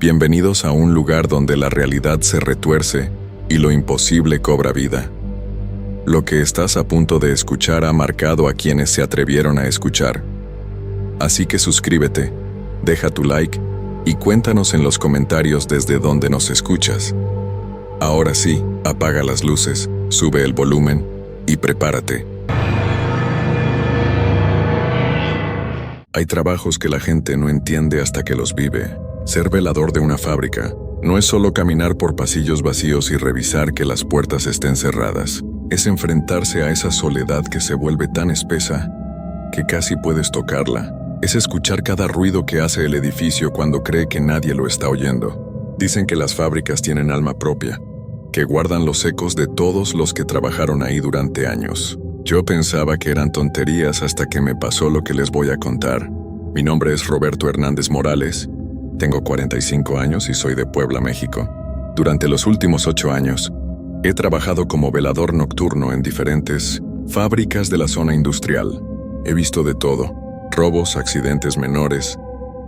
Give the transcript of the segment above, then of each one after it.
Bienvenidos a un lugar donde la realidad se retuerce y lo imposible cobra vida. Lo que estás a punto de escuchar ha marcado a quienes se atrevieron a escuchar. Así que suscríbete, deja tu like y cuéntanos en los comentarios desde dónde nos escuchas. Ahora sí, apaga las luces, sube el volumen y prepárate. Hay trabajos que la gente no entiende hasta que los vive. Ser velador de una fábrica no es solo caminar por pasillos vacíos y revisar que las puertas estén cerradas. Es enfrentarse a esa soledad que se vuelve tan espesa que casi puedes tocarla. Es escuchar cada ruido que hace el edificio cuando cree que nadie lo está oyendo. Dicen que las fábricas tienen alma propia, que guardan los ecos de todos los que trabajaron ahí durante años. Yo pensaba que eran tonterías hasta que me pasó lo que les voy a contar. Mi nombre es Roberto Hernández Morales. Tengo 45 años y soy de Puebla, México. Durante los últimos 8 años, he trabajado como velador nocturno en diferentes fábricas de la zona industrial. He visto de todo: robos, accidentes menores,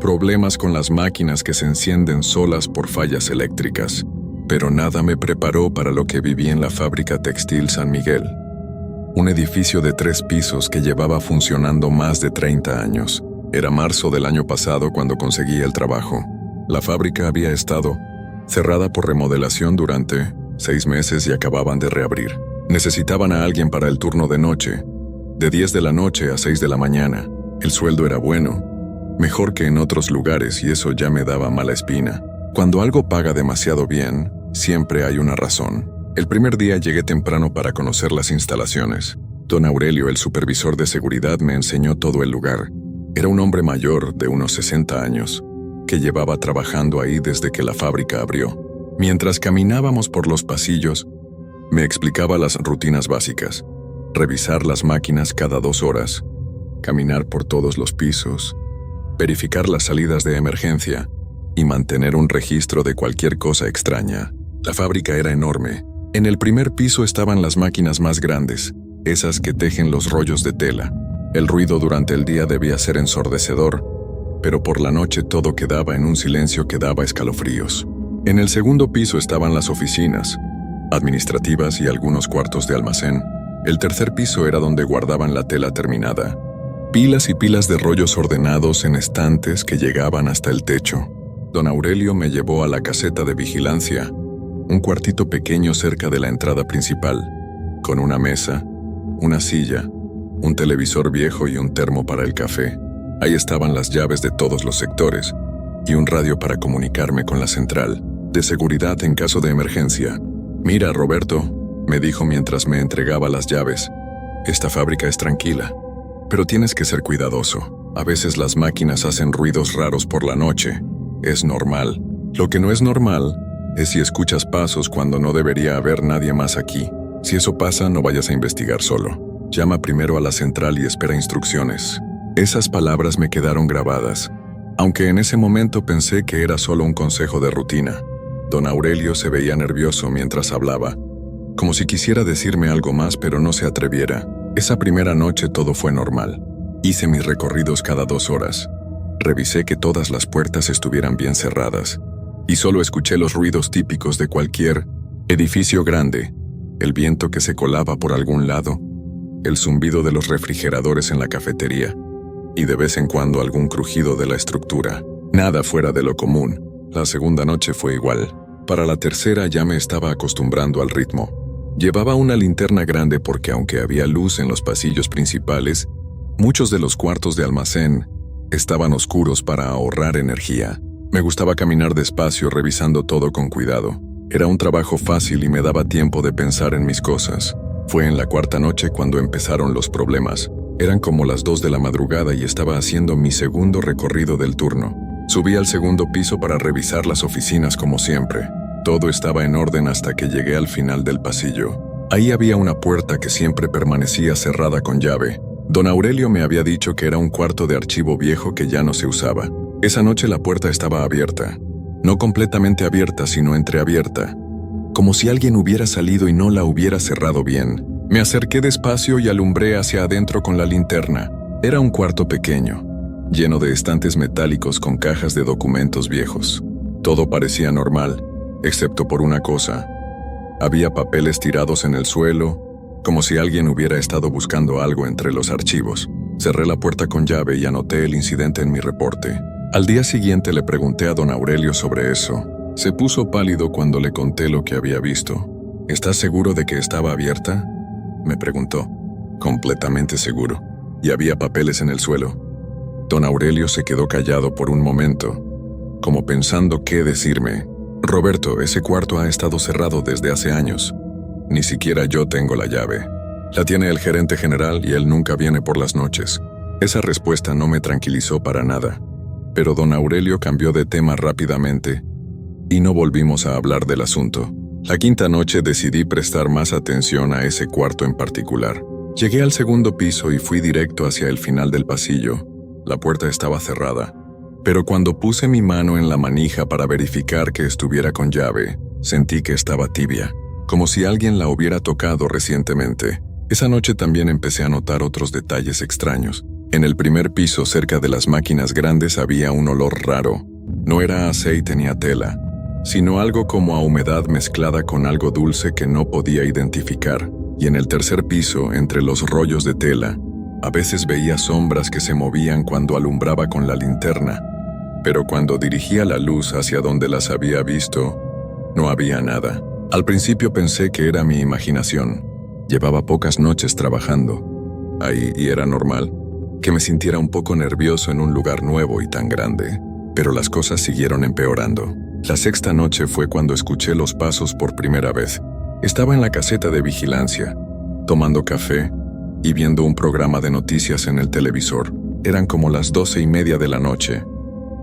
problemas con las máquinas que se encienden solas por fallas eléctricas. Pero nada me preparó para lo que viví en la fábrica textil San Miguel. Un edificio de 3 pisos que llevaba funcionando más de 30 años. Era marzo del año pasado cuando conseguí el trabajo. La fábrica había estado cerrada por remodelación durante 6 meses y acababan de reabrir. Necesitaban a alguien para el turno de noche, de 10 de la noche a 6 de la mañana. El sueldo era bueno, mejor que en otros lugares, y eso ya me daba mala espina. Cuando algo paga demasiado bien, siempre hay una razón. El primer día llegué temprano para conocer las instalaciones. Don Aurelio, el supervisor de seguridad, me enseñó todo el lugar. Era un hombre mayor, de unos 60 años, que llevaba trabajando ahí desde que la fábrica abrió. Mientras caminábamos por los pasillos, me explicaba las rutinas básicas: revisar las máquinas cada 2 horas, caminar por todos los pisos, verificar las salidas de emergencia y mantener un registro de cualquier cosa extraña. La fábrica era enorme. En el primer piso estaban las máquinas más grandes, esas que tejen los rollos de tela. El ruido durante el día debía ser ensordecedor, pero por la noche todo quedaba en un silencio que daba escalofríos. En el segundo piso estaban las oficinas administrativas y algunos cuartos de almacén. El tercer piso era donde guardaban la tela terminada. Pilas y pilas de rollos ordenados en estantes que llegaban hasta el techo. Don Aurelio me llevó a la caseta de vigilancia, un cuartito pequeño cerca de la entrada principal, con una mesa, una silla, un televisor viejo y un termo para el café. Ahí estaban las llaves de todos los sectores y un radio para comunicarme con la central de seguridad en caso de emergencia. «Mira, Roberto», me dijo mientras me entregaba las llaves, «esta fábrica es tranquila, pero tienes que ser cuidadoso. A veces las máquinas hacen ruidos raros por la noche. Es normal. Lo que no es normal es si escuchas pasos cuando no debería haber nadie más aquí. Si eso pasa, no vayas a investigar solo. Llama primero a la central y espera instrucciones». Esas palabras me quedaron grabadas, aunque en ese momento pensé que era solo un consejo de rutina. Don Aurelio se veía nervioso mientras hablaba, como si quisiera decirme algo más pero no se atreviera. Esa primera noche todo fue normal. Hice mis recorridos cada 2 horas. Revisé que todas las puertas estuvieran bien cerradas, y solo escuché los ruidos típicos de cualquier edificio grande: el viento que se colaba por algún lado, el zumbido de los refrigeradores en la cafetería, y de vez en cuando algún crujido de la estructura. Nada fuera de lo común. La segunda noche fue igual. Para la tercera ya me estaba acostumbrando al ritmo. Llevaba una linterna grande porque aunque había luz en los pasillos principales, muchos de los cuartos de almacén estaban oscuros para ahorrar energía. Me gustaba caminar despacio, revisando todo con cuidado. Era un trabajo fácil y me daba tiempo de pensar en mis cosas. Fue en la 4ª noche cuando empezaron los problemas. Eran como las 2 de la madrugada y estaba haciendo mi segundo recorrido del turno. Subí al segundo piso para revisar las oficinas como siempre. Todo estaba en orden hasta que llegué al final del pasillo. Ahí había una puerta que siempre permanecía cerrada con llave. Don Aurelio me había dicho que era un cuarto de archivo viejo que ya no se usaba. Esa noche la puerta estaba abierta. No completamente abierta, sino entreabierta, como si alguien hubiera salido y no la hubiera cerrado bien. Me acerqué despacio y alumbré hacia adentro con la linterna. Era un cuarto pequeño, lleno de estantes metálicos con cajas de documentos viejos. Todo parecía normal, excepto por una cosa. Había papeles tirados en el suelo, como si alguien hubiera estado buscando algo entre los archivos. Cerré la puerta con llave y anoté el incidente en mi reporte. Al día siguiente le pregunté a don Aurelio sobre eso. Se puso pálido cuando le conté lo que había visto. ¿Estás seguro de que estaba abierta?, me preguntó. Completamente seguro. Y había papeles en el suelo. Don Aurelio se quedó callado por un momento, como pensando qué decirme. Roberto, ese cuarto ha estado cerrado desde hace años. Ni siquiera yo tengo la llave. La tiene el gerente general y él nunca viene por las noches. Esa respuesta no me tranquilizó para nada. Pero don Aurelio cambió de tema rápidamente y no volvimos a hablar del asunto. La quinta noche decidí prestar más atención a ese cuarto en particular. Llegué al segundo piso y fui directo hacia el final del pasillo. La puerta estaba cerrada, pero cuando puse mi mano en la manija para verificar que estuviera con llave, sentí que estaba tibia, como si alguien la hubiera tocado recientemente. Esa noche también empecé a notar otros detalles extraños. En el primer piso, cerca de las máquinas grandes, había un olor raro. No era aceite ni a tela, sino algo como a humedad mezclada con algo dulce que no podía identificar. Y en el tercer piso, entre los rollos de tela, a veces veía sombras que se movían cuando alumbraba con la linterna, pero cuando dirigía la luz hacia donde las había visto, no había nada. Al principio pensé que era mi imaginación. Llevaba pocas noches trabajando ahí y era normal que me sintiera un poco nervioso en un lugar nuevo y tan grande, pero las cosas siguieron empeorando. La sexta noche fue cuando escuché los pasos por primera vez. Estaba en la caseta de vigilancia, tomando café y viendo un programa de noticias en el televisor. Eran como las 12:30 de la noche.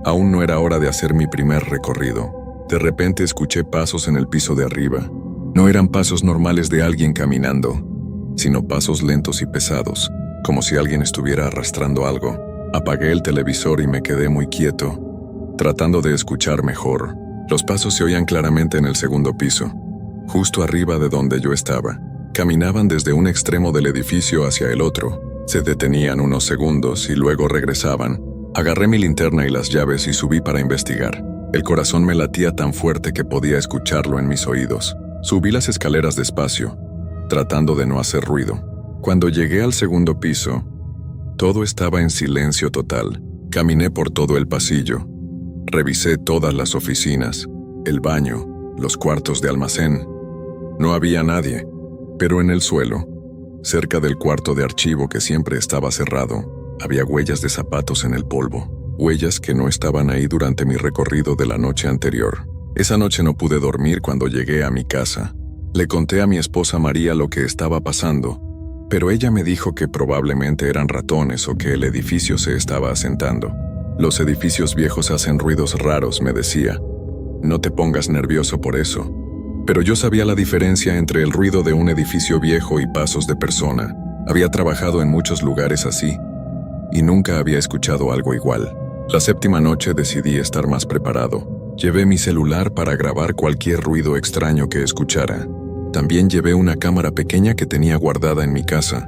Aún no era hora de hacer mi primer recorrido. De repente escuché pasos en el piso de arriba. No eran pasos normales de alguien caminando, sino pasos lentos y pesados, como si alguien estuviera arrastrando algo. Apagué el televisor y me quedé muy quieto, tratando de escuchar mejor. Los pasos se oían claramente en el segundo piso, justo arriba de donde yo estaba. Caminaban desde un extremo del edificio hacia el otro. Se detenían unos segundos y luego regresaban. Agarré mi linterna y las llaves y subí para investigar. El corazón me latía tan fuerte que podía escucharlo en mis oídos. Subí las escaleras despacio, tratando de no hacer ruido. Cuando llegué al segundo piso, todo estaba en silencio total. Caminé por todo el pasillo. Revisé todas las oficinas, el baño, los cuartos de almacén. No había nadie, pero en el suelo, cerca del cuarto de archivo que siempre estaba cerrado, había huellas de zapatos en el polvo, huellas que no estaban ahí durante mi recorrido de la noche anterior. Esa noche no pude dormir cuando llegué a mi casa. Le conté a mi esposa María lo que estaba pasando, pero ella me dijo que probablemente eran ratones o que el edificio se estaba asentando. Los edificios viejos hacen ruidos raros, me decía. No te pongas nervioso por eso. Pero yo sabía la diferencia entre el ruido de un edificio viejo y pasos de persona. Había trabajado en muchos lugares así, y nunca había escuchado algo igual. La séptima noche decidí estar más preparado. Llevé mi celular para grabar cualquier ruido extraño que escuchara. También llevé una cámara pequeña que tenía guardada en mi casa,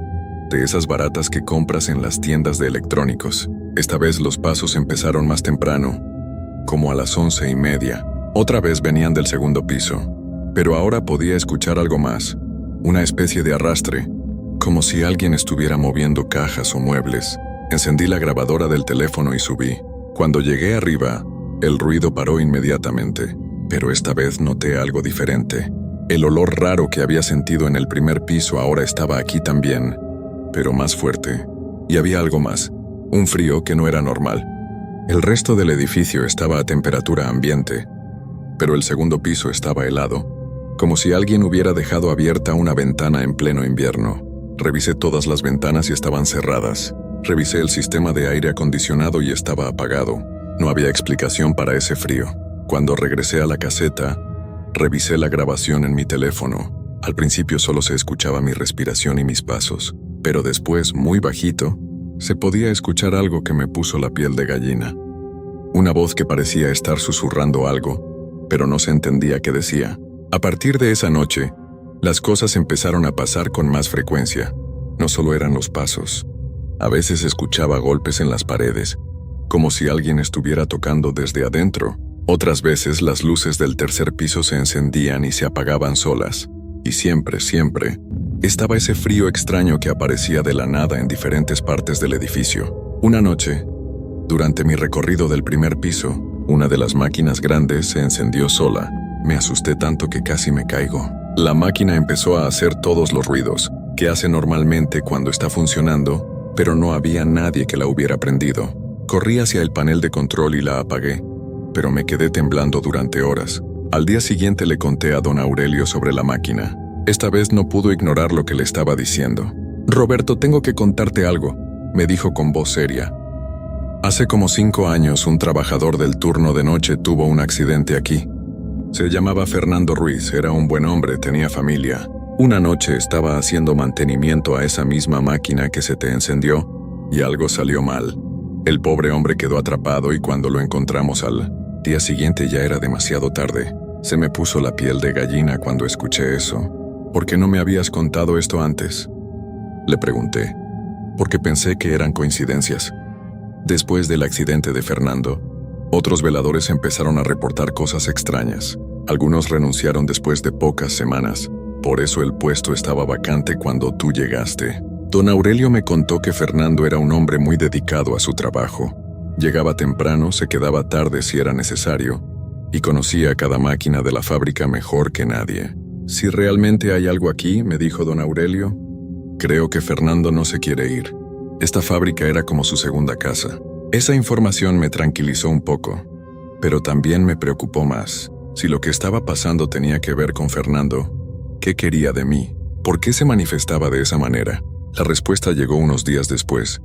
de esas baratas que compras en las tiendas de electrónicos. Esta vez los pasos empezaron más temprano, como a las 11:30. Otra vez venían del segundo piso, pero ahora podía escuchar algo más, una especie de arrastre, como si alguien estuviera moviendo cajas o muebles. Encendí la grabadora del teléfono y subí. Cuando llegué arriba, el ruido paró inmediatamente, pero esta vez noté algo diferente. El olor raro que había sentido en el primer piso ahora estaba aquí también, pero más fuerte. Y había algo más, un frío que no era normal. El resto del edificio estaba a temperatura ambiente, pero el segundo piso estaba helado, como si alguien hubiera dejado abierta una ventana en pleno invierno. Revisé todas las ventanas y estaban cerradas. Revisé el sistema de aire acondicionado y estaba apagado. No había explicación para ese frío. Cuando regresé a la caseta, revisé la grabación en mi teléfono. Al principio solo se escuchaba mi respiración y mis pasos, pero después, muy bajito, se podía escuchar algo que me puso la piel de gallina. Una voz que parecía estar susurrando algo, pero no se entendía qué decía. A partir de esa noche, las cosas empezaron a pasar con más frecuencia. No solo eran los pasos. A veces escuchaba golpes en las paredes, como si alguien estuviera tocando desde adentro, Otras veces las luces del tercer piso se encendían y se apagaban solas. Y siempre, estaba ese frío extraño que aparecía de la nada en diferentes partes del edificio. Una noche, durante mi recorrido del primer piso, una de las máquinas grandes se encendió sola. Me asusté tanto que casi me caigo. La máquina empezó a hacer todos los ruidos que hace normalmente cuando está funcionando, pero no había nadie que la hubiera prendido. Corrí hacia el panel de control y la apagué, pero me quedé temblando durante horas. Al día siguiente le conté a don Aurelio sobre la máquina. Esta vez no pudo ignorar lo que le estaba diciendo. «Roberto, tengo que contarte algo», me dijo con voz seria. Hace como 5 años, un trabajador del turno de noche tuvo un accidente aquí. Se llamaba Fernando Ruiz, era un buen hombre, tenía familia. Una noche estaba haciendo mantenimiento a esa misma máquina que se te encendió y algo salió mal. El pobre hombre quedó atrapado y cuando lo encontramos al día siguiente ya era demasiado tarde. Se me puso la piel de gallina cuando escuché eso. «¿Por qué no me habías contado esto antes?», le pregunté, porque pensé que eran coincidencias. Después del accidente de Fernando, otros veladores empezaron a reportar cosas extrañas. Algunos renunciaron después de pocas semanas. Por eso el puesto estaba vacante cuando tú llegaste. Don Aurelio me contó que Fernando era un hombre muy dedicado a su trabajo. Llegaba temprano, se quedaba tarde si era necesario, y conocía cada máquina de la fábrica mejor que nadie. «Si realmente hay algo aquí», me dijo don Aurelio, «creo que Fernando no se quiere ir. Esta fábrica era como su segunda casa». Esa información me tranquilizó un poco, pero también me preocupó más. Si lo que estaba pasando tenía que ver con Fernando, ¿qué quería de mí? ¿Por qué se manifestaba de esa manera? La respuesta llegó unos días después,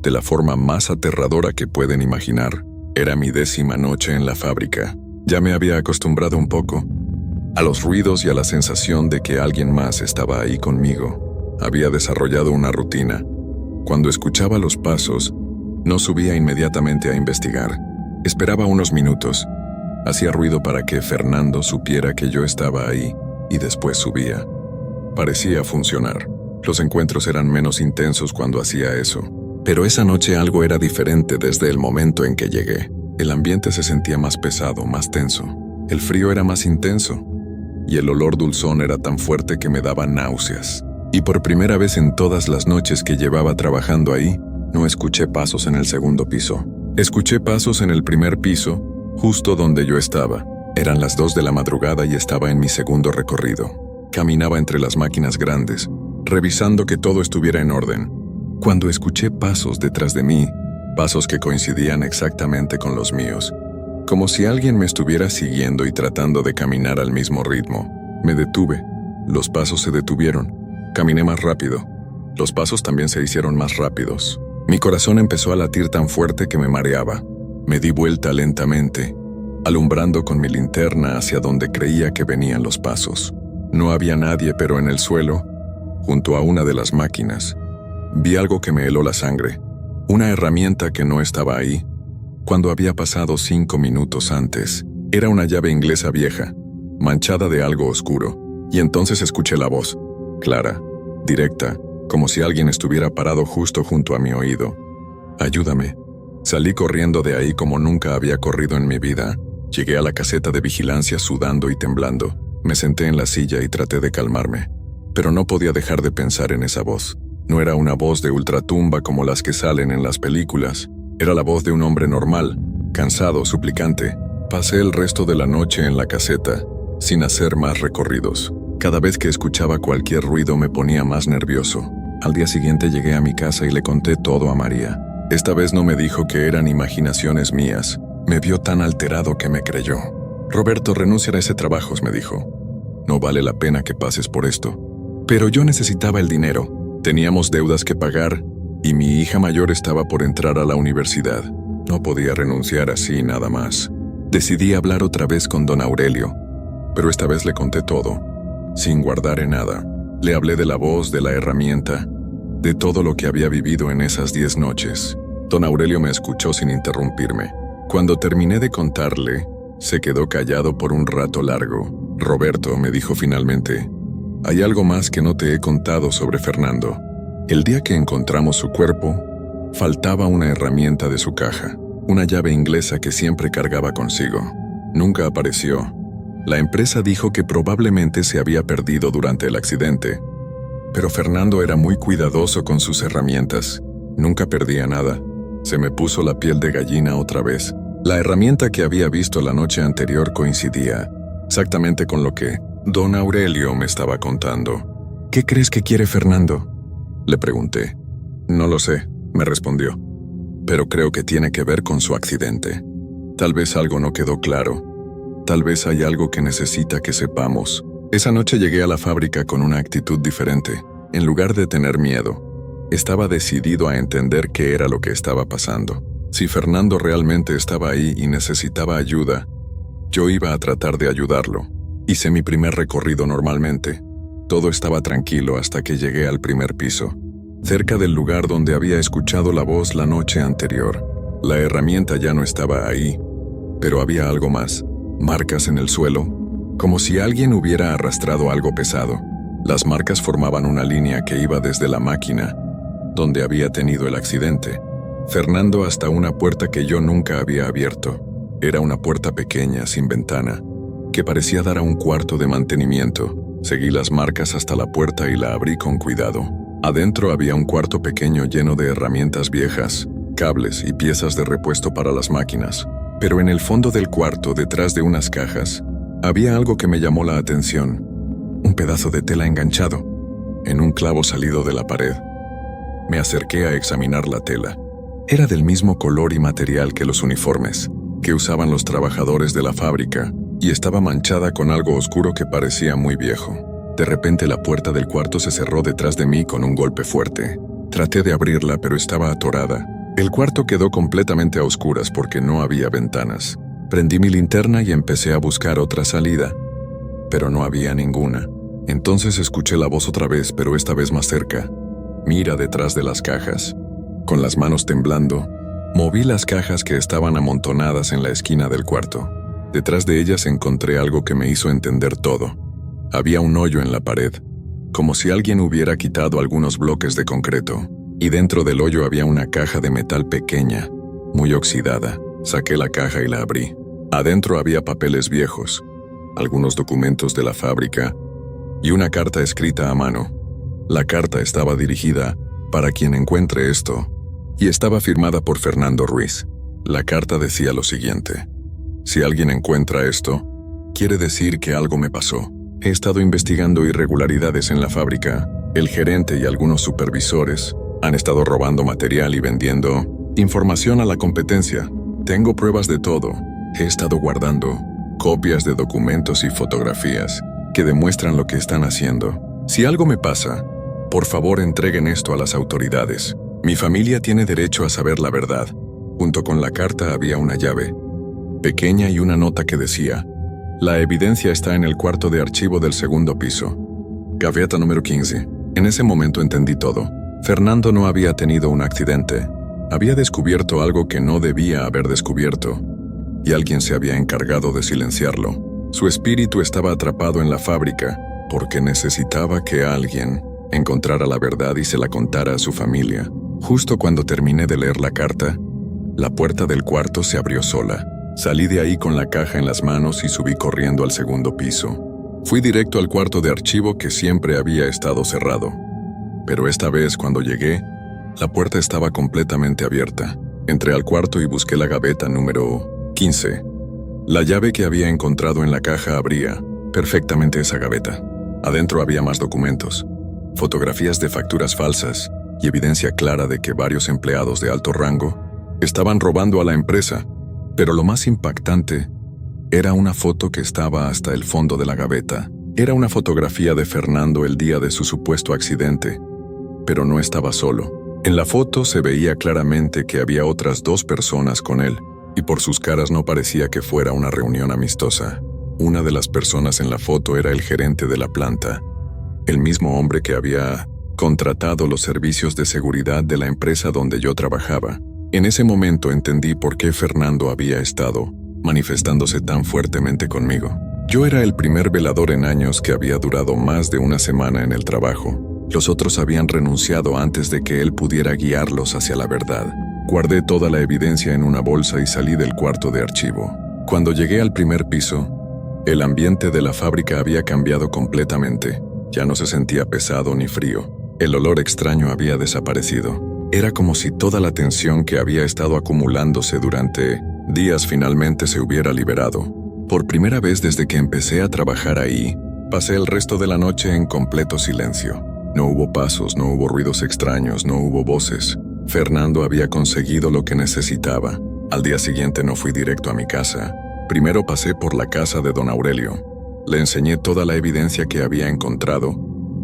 de la forma más aterradora que pueden imaginar. Era mi 10ª noche en la fábrica. Ya me había acostumbrado un poco a los ruidos y a la sensación de que alguien más estaba ahí conmigo. Había desarrollado una rutina. Cuando escuchaba los pasos, no subía inmediatamente a investigar. Esperaba unos minutos. Hacía ruido para que Fernando supiera que yo estaba ahí y después subía. Parecía funcionar. Los encuentros eran menos intensos cuando hacía eso. Pero esa noche algo era diferente desde el momento en que llegué. El ambiente se sentía más pesado, más tenso. El frío era más intenso. Y el olor dulzón era tan fuerte que me daba náuseas. Y por primera vez en todas las noches que llevaba trabajando ahí, no escuché pasos en el segundo piso. Escuché pasos en el primer piso, justo donde yo estaba. Eran las 2 de la madrugada y estaba en mi segundo recorrido. Caminaba entre las máquinas grandes, revisando que todo estuviera en orden, cuando escuché pasos detrás de mí, pasos que coincidían exactamente con los míos, como si alguien me estuviera siguiendo y tratando de caminar al mismo ritmo. Me detuve. Los pasos se detuvieron. Caminé más rápido. Los pasos también se hicieron más rápidos. Mi corazón empezó a latir tan fuerte que me mareaba. Me di vuelta lentamente, alumbrando con mi linterna hacia donde creía que venían los pasos. No había nadie, pero en el suelo, junto a una de las máquinas, vi algo que me heló la sangre. Una herramienta que no estaba ahí cuando había pasado 5 minutos antes. Era una llave inglesa vieja, manchada de algo oscuro, y entonces escuché la voz, clara, directa, como si alguien estuviera parado justo junto a mi oído. «Ayúdame». Salí corriendo de ahí como nunca había corrido en mi vida. Llegué a la caseta de vigilancia sudando y temblando. Me senté en la silla y traté de calmarme, pero no podía dejar de pensar en esa voz. No era una voz de ultratumba como las que salen en las películas. Era la voz de un hombre normal, cansado, suplicante. Pasé el resto de la noche en la caseta, sin hacer más recorridos. Cada vez que escuchaba cualquier ruido me ponía más nervioso. Al día siguiente llegué a mi casa y le conté todo a María. Esta vez no me dijo que eran imaginaciones mías. Me vio tan alterado que me creyó. «Roberto, renuncia a ese trabajo», me dijo. «No vale la pena que pases por esto». Pero yo necesitaba el dinero. Teníamos deudas que pagar y mi hija mayor estaba por entrar a la universidad. No podía renunciar así nada más. Decidí hablar otra vez con don Aurelio, pero esta vez le conté todo, sin guardar en nada. Le hablé de la voz, de la herramienta, de todo lo que había vivido en esas 10 noches. Don Aurelio me escuchó sin interrumpirme. Cuando terminé de contarle, se quedó callado por un rato largo. «Roberto», me dijo finalmente, «hay algo más que no te he contado sobre Fernando. El día que encontramos su cuerpo, faltaba una herramienta de su caja, una llave inglesa que siempre cargaba consigo. Nunca apareció. La empresa dijo que probablemente se había perdido durante el accidente, pero Fernando era muy cuidadoso con sus herramientas. Nunca perdía nada. Se me puso la piel de gallina otra vez. La herramienta que había visto la noche anterior coincidía exactamente con lo que don Aurelio me estaba contando. ¿Qué crees que quiere Fernando?, le pregunté. No lo sé, me respondió, pero creo que tiene que ver con su accidente. Tal vez algo no quedó claro. Tal vez hay algo que necesita que sepamos. Esa noche llegué a la fábrica con una actitud diferente. En lugar de tener miedo, estaba decidido a entender qué era lo que estaba pasando. Si Fernando realmente estaba ahí y necesitaba ayuda, yo iba a tratar de ayudarlo. Hice mi primer recorrido normalmente. Todo estaba tranquilo hasta que llegué al primer piso, cerca del lugar donde había escuchado la voz la noche anterior. La herramienta ya no estaba ahí, pero había algo más. Marcas en el suelo, como si alguien hubiera arrastrado algo pesado. Las marcas formaban una línea que iba desde la máquina, donde había tenido el accidente, Fernando, hasta una puerta que yo nunca había abierto. Era una puerta pequeña, sin ventana, que parecía dar a un cuarto de mantenimiento. Seguí las marcas hasta la puerta y la abrí con cuidado. Adentro había un cuarto pequeño lleno de herramientas viejas, cables y piezas de repuesto para las máquinas. Pero en el fondo del cuarto, detrás de unas cajas, había algo que me llamó la atención. Un pedazo de tela enganchado en un clavo salido de la pared. Me acerqué a examinar la tela. Era del mismo color y material que los uniformes que usaban los trabajadores de la fábrica, y estaba manchada con algo oscuro que parecía muy viejo. De repente la puerta del cuarto se cerró detrás de mí con un golpe fuerte. Traté de abrirla, pero estaba atorada. El cuarto quedó completamente a oscuras porque no había ventanas. Prendí mi linterna y empecé a buscar otra salida, pero no había ninguna. Entonces escuché la voz otra vez, pero esta vez más cerca. Mira detrás de las cajas. Con las manos temblando, moví las cajas que estaban amontonadas en la esquina del cuarto. Detrás de ellas encontré algo que me hizo entender todo. Había un hoyo en la pared, como si alguien hubiera quitado algunos bloques de concreto, y dentro del hoyo había una caja de metal pequeña, muy oxidada. Saqué la caja y la abrí. Adentro había papeles viejos, algunos documentos de la fábrica y una carta escrita a mano. La carta estaba dirigida para quien encuentre esto y estaba firmada por Fernando Ruiz. La carta decía lo siguiente: si alguien encuentra esto, quiere decir que algo me pasó. He estado investigando irregularidades en la fábrica. El gerente y algunos supervisores han estado robando material y vendiendo información a la competencia. Tengo pruebas de todo. He estado guardando copias de documentos y fotografías que demuestran lo que están haciendo. Si algo me pasa, por favor entreguen esto a las autoridades. Mi familia tiene derecho a saber la verdad. Junto con la carta había una llave pequeña y una nota que decía: la evidencia está en el cuarto de archivo del segundo piso. Gaveta número 15. En ese momento entendí todo. Fernando no había tenido un accidente. Había descubierto algo que no debía haber descubierto, y alguien se había encargado de silenciarlo. Su espíritu estaba atrapado en la fábrica porque necesitaba que alguien encontrara la verdad y se la contara a su familia. Justo cuando terminé de leer la carta, la puerta del cuarto se abrió sola. Salí de ahí con la caja en las manos y subí corriendo al segundo piso. Fui directo al cuarto de archivo que siempre había estado cerrado. Pero esta vez, cuando llegué, la puerta estaba completamente abierta. Entré al cuarto y busqué la gaveta número 15. La llave que había encontrado en la caja abría perfectamente esa gaveta. Adentro había más documentos, fotografías de facturas falsas y evidencia clara de que varios empleados de alto rango estaban robando a la empresa. Pero lo más impactante era una foto que estaba hasta el fondo de la gaveta. Era una fotografía de Fernando el día de su supuesto accidente, pero no estaba solo. En la foto se veía claramente que había otras 2 personas con él, y por sus caras no parecía que fuera una reunión amistosa. Una de las personas en la foto era el gerente de la planta, el mismo hombre que había contratado los servicios de seguridad de la empresa donde yo trabajaba. En ese momento entendí por qué Fernando había estado manifestándose tan fuertemente conmigo. Yo era el primer velador en años que había durado más de una semana en el trabajo. Los otros habían renunciado antes de que él pudiera guiarlos hacia la verdad. Guardé toda la evidencia en una bolsa y salí del cuarto de archivo. Cuando llegué al primer piso, el ambiente de la fábrica había cambiado completamente. Ya no se sentía pesado ni frío. El olor extraño había desaparecido. Era como si toda la tensión que había estado acumulándose durante días finalmente se hubiera liberado. Por primera vez desde que empecé a trabajar ahí, pasé el resto de la noche en completo silencio. No hubo pasos, no hubo ruidos extraños, no hubo voces. Fernando había conseguido lo que necesitaba. Al día siguiente no fui directo a mi casa. Primero pasé por la casa de don Aurelio. Le enseñé toda la evidencia que había encontrado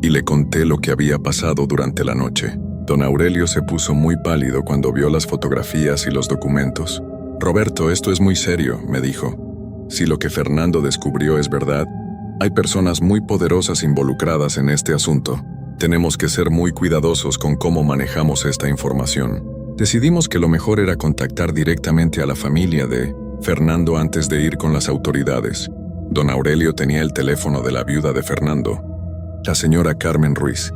y le conté lo que había pasado durante la noche. Don Aurelio se puso muy pálido cuando vio las fotografías y los documentos. «Roberto, esto es muy serio», me dijo. «Si lo que Fernando descubrió es verdad, hay personas muy poderosas involucradas en este asunto. Tenemos que ser muy cuidadosos con cómo manejamos esta información». Decidimos que lo mejor era contactar directamente a la familia de Fernando antes de ir con las autoridades. Don Aurelio tenía el teléfono de la viuda de Fernando, la señora Carmen Ruiz.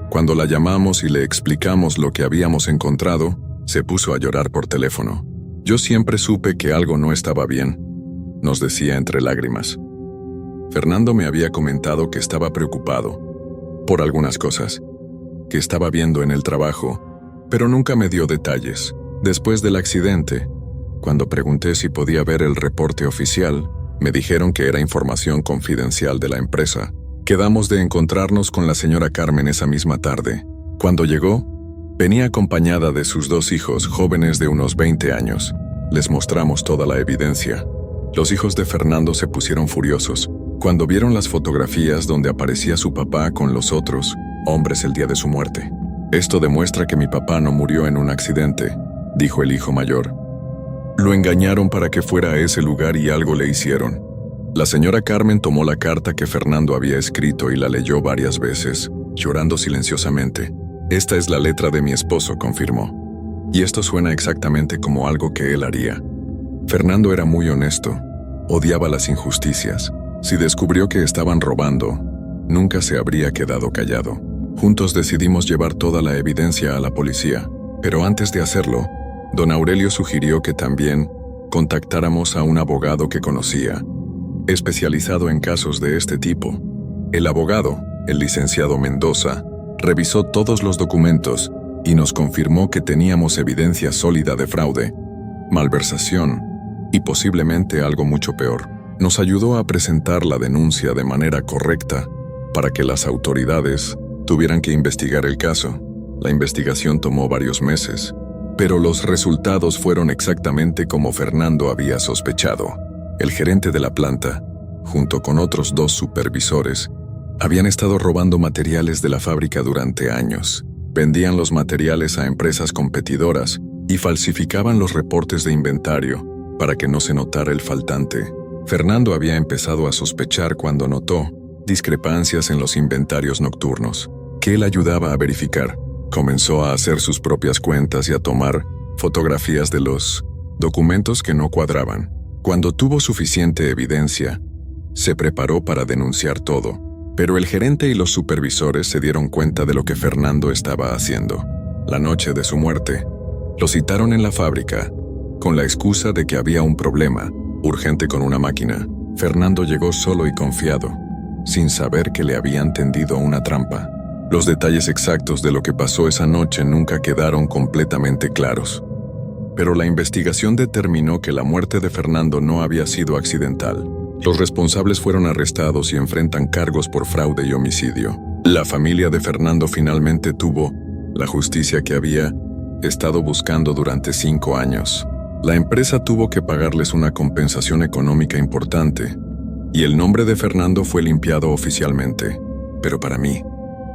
Cuando la llamamos y le explicamos lo que habíamos encontrado, se puso a llorar por teléfono. «Yo siempre supe que algo no estaba bien», nos decía entre lágrimas. Fernando me había comentado que estaba preocupado por algunas cosas que estaba viendo en el trabajo, pero nunca me dio detalles. Después del accidente, cuando pregunté si podía ver el reporte oficial, me dijeron que era información confidencial de la empresa. Quedamos de encontrarnos con la señora Carmen esa misma tarde. Cuando llegó, venía acompañada de sus 2 hijos jóvenes de unos 20 años. Les mostramos toda la evidencia. Los hijos de Fernando se pusieron furiosos cuando vieron las fotografías donde aparecía su papá con los otros hombres el día de su muerte. «Esto demuestra que mi papá no murió en un accidente», dijo el hijo mayor. «Lo engañaron para que fuera a ese lugar y algo le hicieron». La señora Carmen tomó la carta que Fernando había escrito y la leyó varias veces, llorando silenciosamente. «Esta es la letra de mi esposo», confirmó. «Y esto suena exactamente como algo que él haría. Fernando era muy honesto, odiaba las injusticias. Si descubrió que estaban robando, nunca se habría quedado callado». Juntos decidimos llevar toda la evidencia a la policía, pero antes de hacerlo, don Aurelio sugirió que también contactáramos a un abogado que conocía, especializado en casos de este tipo. El abogado, el licenciado Mendoza, revisó todos los documentos y nos confirmó que teníamos evidencia sólida de fraude, malversación y posiblemente algo mucho peor. Nos ayudó a presentar la denuncia de manera correcta para que las autoridades tuvieran que investigar el caso. La investigación tomó varios meses, pero los resultados fueron exactamente como Fernando había sospechado. El gerente de la planta, junto con otros 2 supervisores, habían estado robando materiales de la fábrica durante años. Vendían los materiales a empresas competidoras y falsificaban los reportes de inventario para que no se notara el faltante. Fernando había empezado a sospechar cuando notó discrepancias en los inventarios nocturnos, que él ayudaba a verificar. Comenzó a hacer sus propias cuentas y a tomar fotografías de los documentos que no cuadraban. Cuando tuvo suficiente evidencia, se preparó para denunciar todo, pero el gerente y los supervisores se dieron cuenta de lo que Fernando estaba haciendo. La noche de su muerte, lo citaron en la fábrica, con la excusa de que había un problema urgente con una máquina. Fernando llegó solo y confiado, sin saber que le habían tendido una trampa. Los detalles exactos de lo que pasó esa noche nunca quedaron completamente claros, pero la investigación determinó que la muerte de Fernando no había sido accidental. Los responsables fueron arrestados y enfrentan cargos por fraude y homicidio. La familia de Fernando finalmente tuvo la justicia que había estado buscando durante 5 años. La empresa tuvo que pagarles una compensación económica importante, y el nombre de Fernando fue limpiado oficialmente. Pero para mí,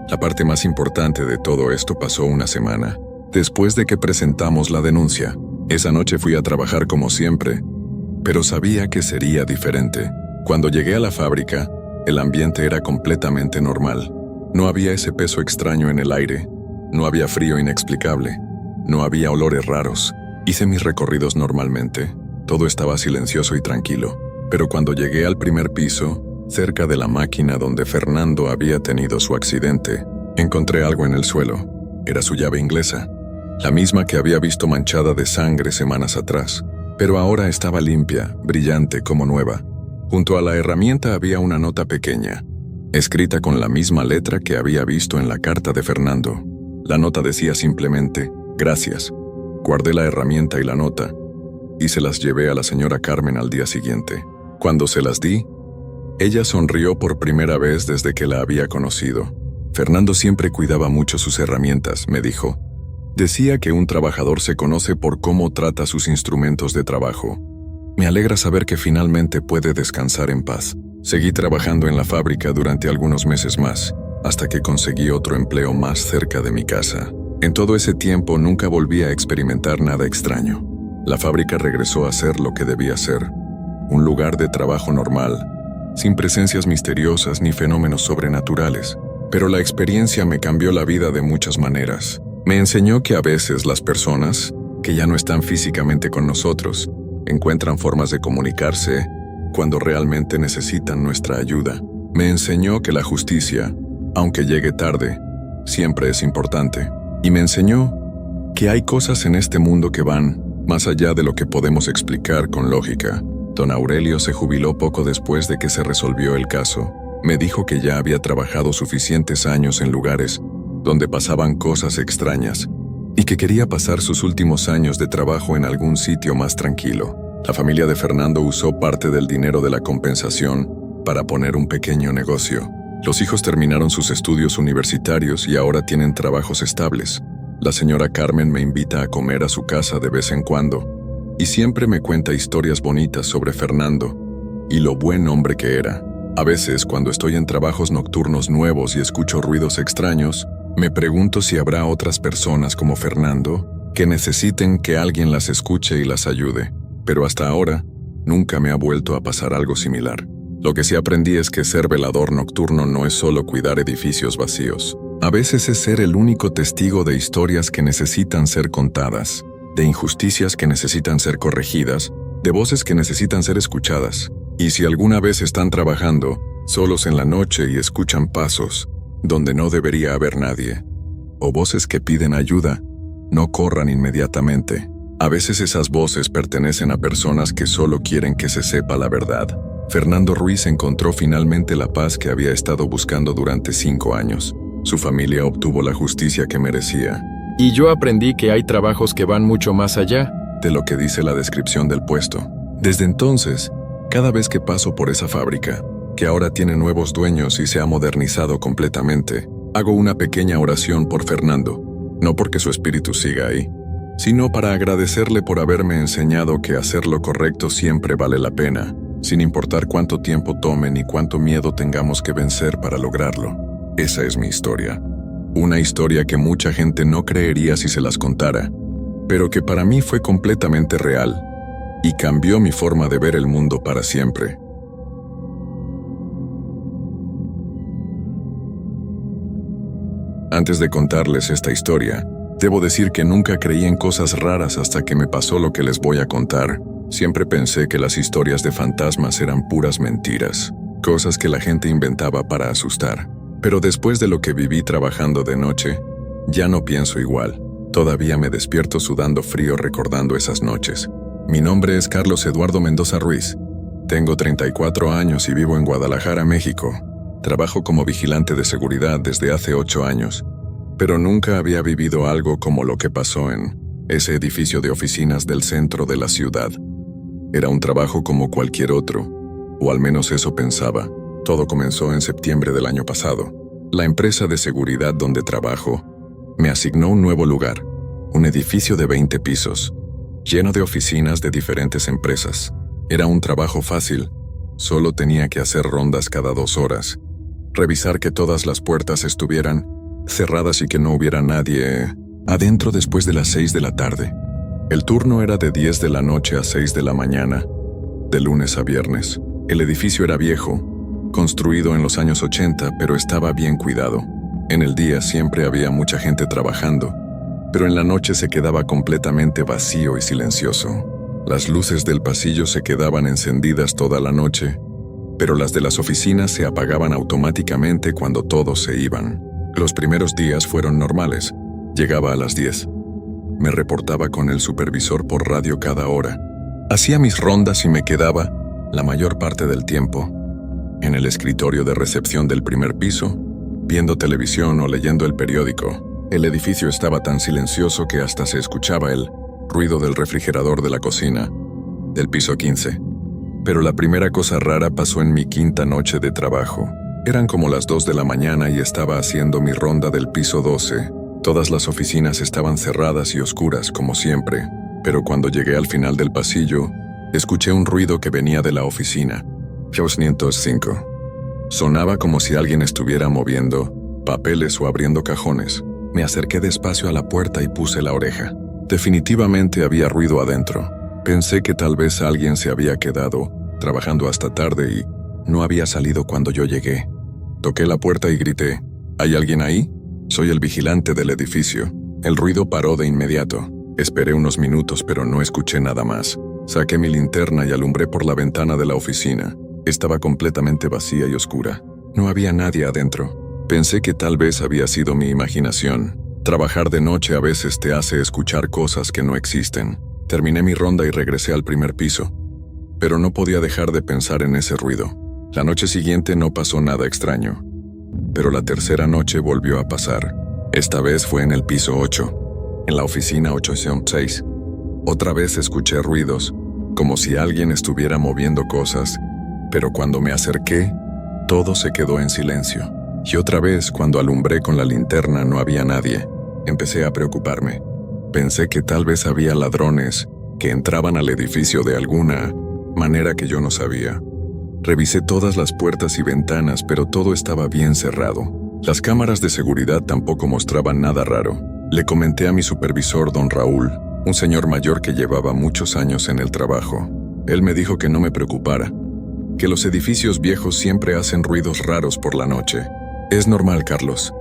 la parte más importante de todo esto pasó una semana después de que presentamos la denuncia. Esa noche fui a trabajar como siempre, pero sabía que sería diferente. Cuando llegué a la fábrica, el ambiente era completamente normal. No había ese peso extraño en el aire, no había frío inexplicable, no había olores raros. Hice mis recorridos normalmente, todo estaba silencioso y tranquilo, pero cuando llegué al primer piso, cerca de la máquina donde Fernando había tenido su accidente, encontré algo en el suelo. Era su llave inglesa, la misma que había visto manchada de sangre semanas atrás. pero ahora estaba limpia, brillante como nueva. Junto a la herramienta había una nota pequeña, escrita con la misma letra que había visto en la carta de Fernando. La nota decía simplemente, «Gracias». Guardé la herramienta y la nota, y se las llevé a la señora Carmen al día siguiente. Cuando se las di, ella sonrió por primera vez desde que la había conocido. Fernando siempre cuidaba mucho sus herramientas, me dijo. Decía que un trabajador se conoce por cómo trata sus instrumentos de trabajo. Me alegra saber que finalmente puede descansar en paz. Seguí trabajando en la fábrica durante algunos meses más, hasta que conseguí otro empleo más cerca de mi casa. En todo ese tiempo nunca volví a experimentar nada extraño. La fábrica regresó a ser lo que debía ser, un lugar de trabajo normal, sin presencias misteriosas ni fenómenos sobrenaturales. Pero la experiencia me cambió la vida de muchas maneras. Me enseñó que a veces las personas, que ya no están físicamente con nosotros, encuentran formas de comunicarse cuando realmente necesitan nuestra ayuda. Me enseñó que la justicia, aunque llegue tarde, siempre es importante. Y me enseñó que hay cosas en este mundo que van más allá de lo que podemos explicar con lógica. Don Aurelio se jubiló poco después de que se resolvió el caso. Me dijo que ya había trabajado suficientes años en lugares donde pasaban cosas extrañas y que quería pasar sus últimos años de trabajo en algún sitio más tranquilo. La familia de Fernando usó parte del dinero de la compensación para poner un pequeño negocio. Los hijos terminaron sus estudios universitarios y ahora tienen trabajos estables. La señora Carmen me invita a comer a su casa de vez en cuando y siempre me cuenta historias bonitas sobre Fernando y lo buen hombre que era. A veces, cuando estoy en trabajos nocturnos nuevos y escucho ruidos extraños, me pregunto si habrá otras personas como Fernando que necesiten que alguien las escuche y las ayude. Pero hasta ahora, nunca me ha vuelto a pasar algo similar. Lo que sí aprendí es que ser velador nocturno no es solo cuidar edificios vacíos. A veces es ser el único testigo de historias que necesitan ser contadas, de injusticias que necesitan ser corregidas, de voces que necesitan ser escuchadas. Y si alguna vez están trabajando, solos en la noche y escuchan pasos, donde no debería haber nadie, o voces que piden ayuda, no corran inmediatamente. A veces esas voces pertenecen a personas que solo quieren que se sepa la verdad. Fernando Ruiz encontró finalmente la paz que había estado buscando durante 5 años. Su familia obtuvo la justicia que merecía. Y yo aprendí que hay trabajos que van mucho más allá de lo que dice la descripción del puesto. Desde entonces, cada vez que paso por esa fábrica, que ahora tiene nuevos dueños y se ha modernizado completamente, hago una pequeña oración por Fernando, no porque su espíritu siga ahí, sino para agradecerle por haberme enseñado que hacer lo correcto siempre vale la pena, sin importar cuánto tiempo tome ni cuánto miedo tengamos que vencer para lograrlo. Esa es mi historia. Una historia que mucha gente no creería si se las contara, pero que para mí fue completamente real y cambió mi forma de ver el mundo para siempre. Antes de contarles esta historia, debo decir que nunca creí en cosas raras hasta que me pasó lo que les voy a contar. Siempre pensé que las historias de fantasmas eran puras mentiras, cosas que la gente inventaba para asustar. Pero después de lo que viví trabajando de noche, ya no pienso igual. Todavía me despierto sudando frío recordando esas noches. Mi nombre es Carlos Eduardo Mendoza Ruiz. Tengo 34 años y vivo en Guadalajara, México. Trabajo como vigilante de seguridad desde hace 8 años, pero nunca había vivido algo como lo que pasó en ese edificio de oficinas del centro de la ciudad. Era un trabajo como cualquier otro, o al menos eso pensaba. Todo comenzó en septiembre del año pasado. La empresa de seguridad donde trabajo me asignó un nuevo lugar, un edificio de 20 pisos, lleno de oficinas de diferentes empresas. Era un trabajo fácil, solo tenía que hacer rondas cada 2 horas, revisar que todas las puertas estuvieran cerradas y que no hubiera nadie adentro después de las 6 de la tarde. El turno era de 10 de la noche a 6 de la mañana, de lunes a viernes. El edificio era viejo, construido en los años 80, pero estaba bien cuidado. En el día siempre había mucha gente trabajando, pero en la noche se quedaba completamente vacío y silencioso. Las luces del pasillo se quedaban encendidas toda la noche, pero las de las oficinas se apagaban automáticamente cuando todos se iban. Los primeros días fueron normales. Llegaba a las 10. Me reportaba con el supervisor por radio cada hora. Hacía mis rondas y me quedaba, la mayor parte del tiempo, en el escritorio de recepción del primer piso, viendo televisión o leyendo el periódico. El edificio estaba tan silencioso que hasta se escuchaba el ruido del refrigerador de la cocina, del piso 15. Pero la primera cosa rara pasó en mi quinta noche de trabajo. Eran como las 2 de la mañana y estaba haciendo mi ronda del piso 12. Todas las oficinas estaban cerradas y oscuras, como siempre, pero cuando llegué al final del pasillo, escuché un ruido que venía de la oficina. 505. Sonaba como si alguien estuviera moviendo papeles o abriendo cajones. Me acerqué despacio a la puerta y puse la oreja. Definitivamente había ruido adentro. Pensé que tal vez alguien se había quedado trabajando hasta tarde y no había salido cuando yo llegué. Toqué la puerta y grité, ¿hay alguien ahí? Soy el vigilante del edificio. El ruido paró de inmediato. Esperé unos minutos pero no escuché nada más. Saqué mi linterna y alumbré por la ventana de la oficina. Estaba completamente vacía y oscura. No había nadie adentro. Pensé que tal vez había sido mi imaginación. Trabajar de noche a veces te hace escuchar cosas que no existen. Terminé mi ronda y regresé al primer piso. Pero no podía dejar de pensar en ese ruido. La noche siguiente no pasó nada extraño. Pero la tercera noche volvió a pasar. Esta vez fue en el piso 8, en la oficina 806. Otra vez escuché ruidos, como si alguien estuviera moviendo cosas, pero cuando me acerqué, todo se quedó en silencio. Y otra vez, cuando alumbré con la linterna, no había nadie. Empecé a preocuparme. Pensé que tal vez había ladrones que entraban al edificio de alguna manera que yo no sabía. Revisé todas las puertas y ventanas, pero todo estaba bien cerrado. Las cámaras de seguridad tampoco mostraban nada raro. Le comenté a mi supervisor, don Raúl, un señor mayor que llevaba muchos años en el trabajo. Él me dijo que no me preocupara, que los edificios viejos siempre hacen ruidos raros por la noche. Es normal, Carlos.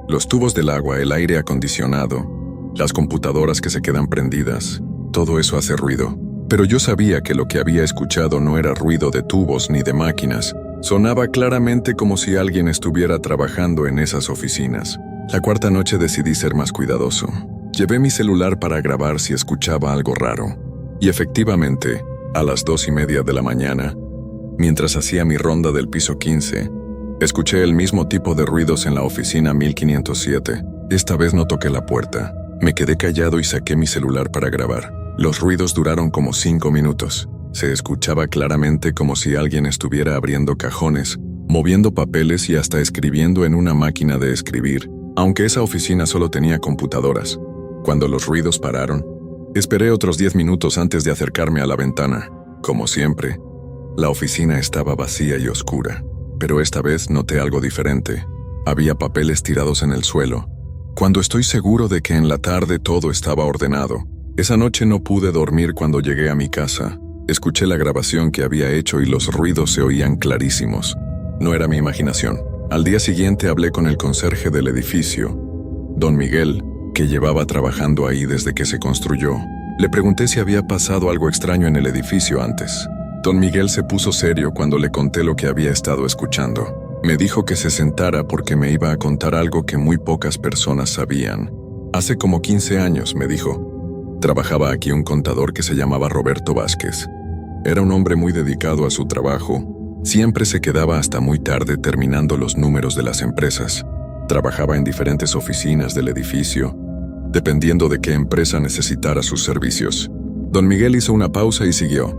Los tubos del agua, el aire acondicionado, las computadoras que se quedan prendidas, todo eso hace ruido. Pero yo sabía que lo que había escuchado no era ruido de tubos ni de máquinas. Sonaba claramente como si alguien estuviera trabajando en esas oficinas. La cuarta noche decidí ser más cuidadoso. Llevé mi celular para grabar si escuchaba algo raro. Y efectivamente, a las 2:30 de la mañana, mientras hacía mi ronda del piso 15, escuché el mismo tipo de ruidos en la oficina 1507. Esta vez no toqué la puerta. Me quedé callado y saqué mi celular para grabar. Los ruidos duraron como 5 minutos. Se escuchaba claramente como si alguien estuviera abriendo cajones, moviendo papeles y hasta escribiendo en una máquina de escribir, aunque esa oficina solo tenía computadoras. Cuando los ruidos pararon, esperé otros 10 minutos antes de acercarme a la ventana. Como siempre, la oficina estaba vacía y oscura, pero esta vez noté algo diferente. Había papeles tirados en el suelo. Cuando estoy seguro de que en la tarde todo estaba ordenado. Esa noche no pude dormir cuando llegué a mi casa. Escuché la grabación que había hecho y los ruidos se oían clarísimos. No era mi imaginación. Al día siguiente hablé con el conserje del edificio, don Miguel, que llevaba trabajando ahí desde que se construyó. Le pregunté si había pasado algo extraño en el edificio antes. Don Miguel se puso serio cuando le conté lo que había estado escuchando. Me dijo que se sentara porque me iba a contar algo que muy pocas personas sabían. Hace como 15 años, me dijo, trabajaba aquí un contador que se llamaba Roberto Vázquez. Era un hombre muy dedicado a su trabajo. Siempre se quedaba hasta muy tarde terminando los números de las empresas. Trabajaba en diferentes oficinas del edificio, dependiendo de qué empresa necesitara sus servicios. Don Miguel hizo una pausa y siguió.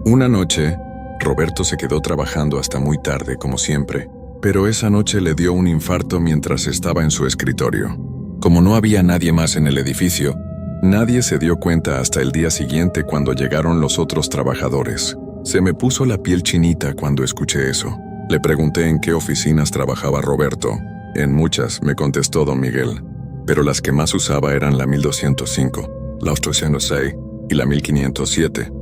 Una noche, Roberto se quedó trabajando hasta muy tarde, como siempre, pero esa noche le dio un infarto mientras estaba en su escritorio. Como no había nadie más en el edificio, nadie se dio cuenta hasta el día siguiente cuando llegaron los otros trabajadores. Se me puso la piel chinita cuando escuché eso. Le pregunté en qué oficinas trabajaba Roberto. En muchas, me contestó don Miguel, pero las que más usaba eran la 1205, la 806 y la 1507.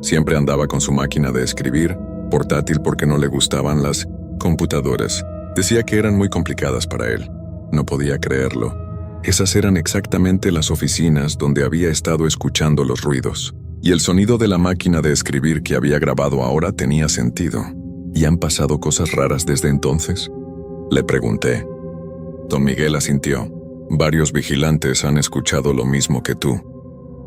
Siempre andaba con su máquina de escribir, portátil porque no le gustaban las computadoras. Decía que eran muy complicadas para él. No podía creerlo. Esas eran exactamente las oficinas donde había estado escuchando los ruidos. Y el sonido de la máquina de escribir que había grabado ahora tenía sentido. ¿Y han pasado cosas raras desde entonces?, le pregunté. Don Miguel asintió. Varios vigilantes han escuchado lo mismo que tú.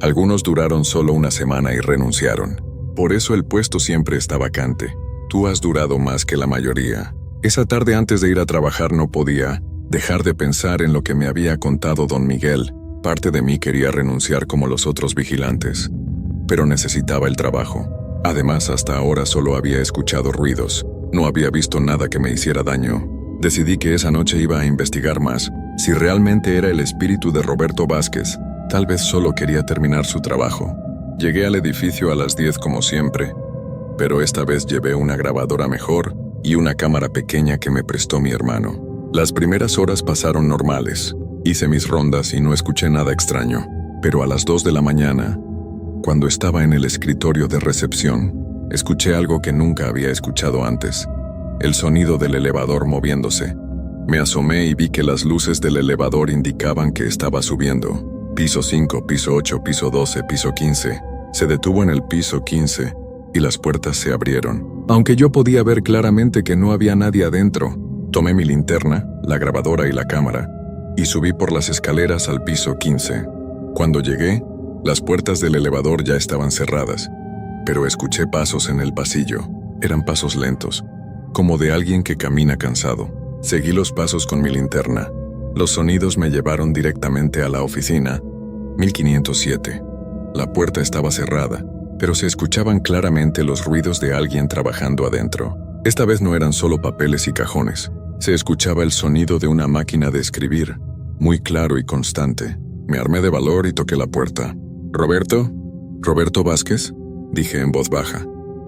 Algunos duraron solo una semana y renunciaron. Por eso el puesto siempre está vacante. Tú has durado más que la mayoría. Esa tarde antes de ir a trabajar no podía dejar de pensar en lo que me había contado don Miguel. Parte de mí quería renunciar como los otros vigilantes, pero necesitaba el trabajo. Además, hasta ahora solo había escuchado ruidos. No había visto nada que me hiciera daño. Decidí que esa noche iba a investigar más. Si realmente era el espíritu de Roberto Vázquez, tal vez solo quería terminar su trabajo. Llegué al edificio a las 10 como siempre, pero esta vez llevé una grabadora mejor y una cámara pequeña que me prestó mi hermano. Las primeras horas pasaron normales. Hice mis rondas y no escuché nada extraño, pero a las 2 de la mañana, cuando estaba en el escritorio de recepción, escuché algo que nunca había escuchado antes: el sonido del elevador moviéndose. Me asomé y vi que las luces del elevador indicaban que estaba subiendo. Piso 5, piso 8, piso 12, piso 15. Se detuvo en el piso 15 y las puertas se abrieron. Aunque yo podía ver claramente que no había nadie adentro, tomé mi linterna, la grabadora y la cámara, y subí por las escaleras al piso 15. Cuando llegué, las puertas del elevador ya estaban cerradas, pero escuché pasos en el pasillo. Eran pasos lentos, como de alguien que camina cansado. Seguí los pasos con mi linterna. Los sonidos me llevaron directamente a la oficina 1507. La puerta estaba cerrada, pero se escuchaban claramente los ruidos de alguien trabajando adentro. Esta vez no eran solo papeles y cajones. Se escuchaba el sonido de una máquina de escribir, muy claro y constante. Me armé de valor y toqué la puerta. ¿Roberto? ¿Roberto Vázquez?, dije en voz baja.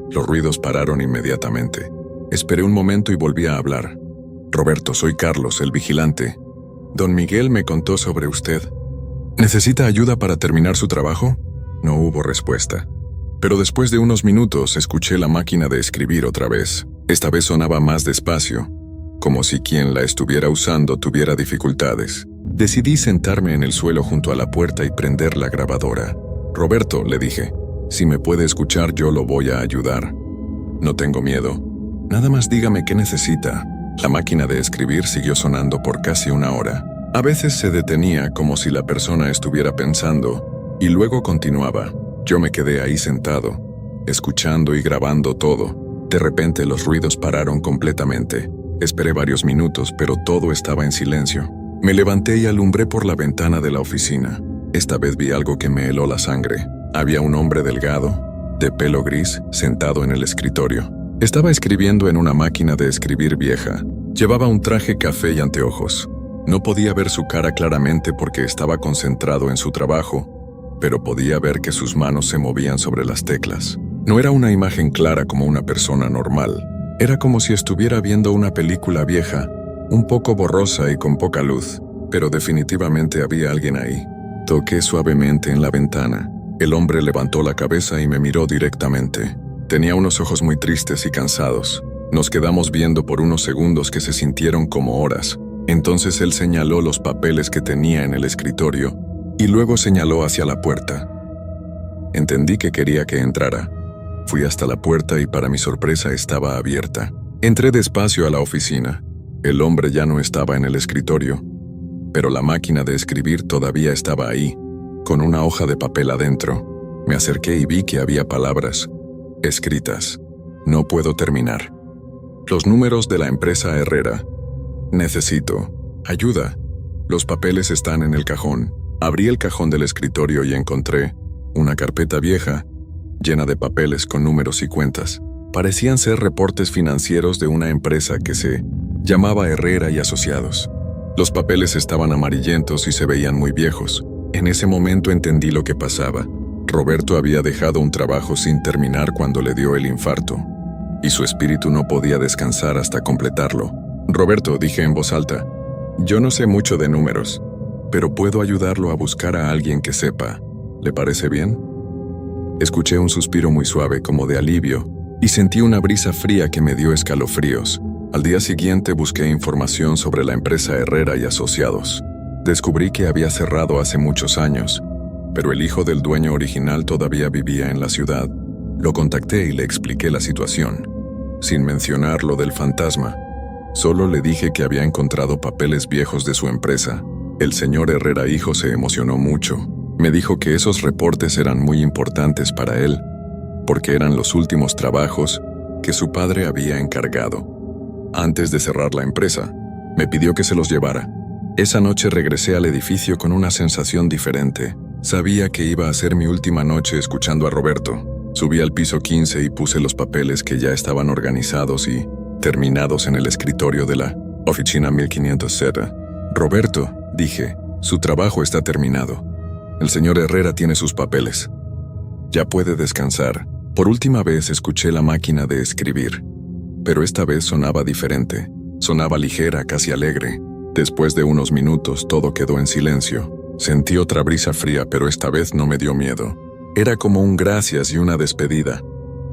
Los ruidos pararon inmediatamente. Esperé un momento y volví a hablar. Roberto, soy Carlos, el vigilante. Don Miguel me contó sobre usted. ¿Necesita ayuda para terminar su trabajo? No hubo respuesta. Pero después de unos minutos escuché la máquina de escribir otra vez. Esta vez sonaba más despacio, como si quien la estuviera usando tuviera dificultades. Decidí sentarme en el suelo junto a la puerta y prender la grabadora. Roberto, le dije, si me puede escuchar yo lo voy a ayudar. No tengo miedo. Nada más dígame qué necesita. La máquina de escribir siguió sonando por casi una hora. A veces se detenía como si la persona estuviera pensando, y luego continuaba. Yo me quedé ahí sentado, escuchando y grabando todo. De repente los ruidos pararon completamente. Esperé varios minutos, pero todo estaba en silencio. Me levanté y alumbré por la ventana de la oficina. Esta vez vi algo que me heló la sangre. Había un hombre delgado, de pelo gris, sentado en el escritorio. Estaba escribiendo en una máquina de escribir vieja. Llevaba un traje café y anteojos. No podía ver su cara claramente porque estaba concentrado en su trabajo, pero podía ver que sus manos se movían sobre las teclas. No era una imagen clara como una persona normal. Era como si estuviera viendo una película vieja, un poco borrosa y con poca luz, pero definitivamente había alguien ahí. Toqué suavemente en la ventana. El hombre levantó la cabeza y me miró directamente. Tenía unos ojos muy tristes y cansados. Nos quedamos viendo por unos segundos que se sintieron como horas. Entonces él señaló los papeles que tenía en el escritorio y luego señaló hacia la puerta. Entendí que quería que entrara. Fui hasta la puerta y para mi sorpresa estaba abierta. Entré despacio a la oficina. El hombre ya no estaba en el escritorio, pero la máquina de escribir todavía estaba ahí, con una hoja de papel adentro. Me acerqué y vi que había palabras escritas. No puedo terminar. Los números de la empresa Herrera. Necesito ayuda. Los papeles están en el cajón. Abrí el cajón del escritorio y encontré una carpeta vieja, llena de papeles con números y cuentas. Parecían ser reportes financieros de una empresa que se llamaba Herrera y Asociados. Los papeles estaban amarillentos y se veían muy viejos. En ese momento entendí lo que pasaba. Roberto había dejado un trabajo sin terminar cuando le dio el infarto, y su espíritu no podía descansar hasta completarlo. Roberto, dije en voz alta, yo no sé mucho de números, pero puedo ayudarlo a buscar a alguien que sepa. ¿Le parece bien? Escuché un suspiro muy suave como de alivio y sentí una brisa fría que me dio escalofríos. Al día siguiente busqué información sobre la empresa Herrera y Asociados. Descubrí que había cerrado hace muchos años, pero el hijo del dueño original todavía vivía en la ciudad. Lo contacté y le expliqué la situación, sin mencionar lo del fantasma. Solo le dije que había encontrado papeles viejos de su empresa. El señor Herrera hijo se emocionó mucho. Me dijo que esos reportes eran muy importantes para él porque eran los últimos trabajos que su padre había encargado. Antes de cerrar la empresa, me pidió que se los llevara. Esa noche regresé al edificio con una sensación diferente. Sabía que iba a ser mi última noche escuchando a Roberto. Subí al piso 15 y puse los papeles que ya estaban organizados y terminados en el escritorio de la oficina 1500Z. Roberto, dije, su trabajo está terminado. El señor Herrera tiene sus papeles. Ya puede descansar. Por última vez escuché la máquina de escribir, pero esta vez sonaba diferente. Sonaba ligera, casi alegre. Después de unos minutos todo quedó en silencio. Sentí otra brisa fría, pero esta vez no me dio miedo. Era como un gracias y una despedida.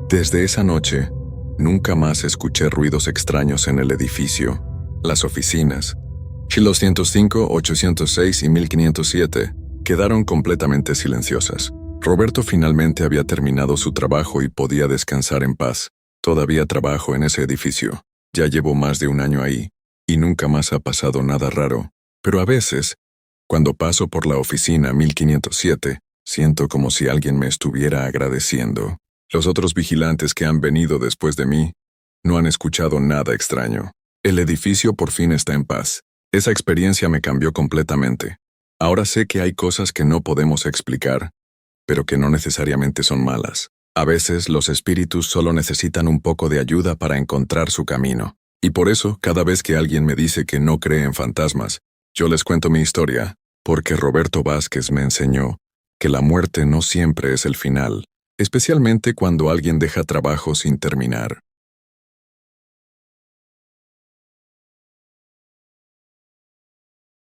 Desde esa noche, nunca más escuché ruidos extraños en el edificio. Las oficinas, 1205, 806 y 1507, quedaron completamente silenciosas. Roberto finalmente había terminado su trabajo y podía descansar en paz. Todavía trabajo en ese edificio. Ya llevo más de un año ahí, y nunca más ha pasado nada raro. Pero a veces, cuando paso por la oficina 1507, siento como si alguien me estuviera agradeciendo. Los otros vigilantes que han venido después de mí no han escuchado nada extraño. El edificio por fin está en paz. Esa experiencia me cambió completamente. Ahora sé que hay cosas que no podemos explicar, pero que no necesariamente son malas. A veces los espíritus solo necesitan un poco de ayuda para encontrar su camino. Y por eso, cada vez que alguien me dice que no cree en fantasmas, yo les cuento mi historia, porque Roberto Vázquez me enseñó que la muerte no siempre es el final, especialmente cuando alguien deja trabajo sin terminar.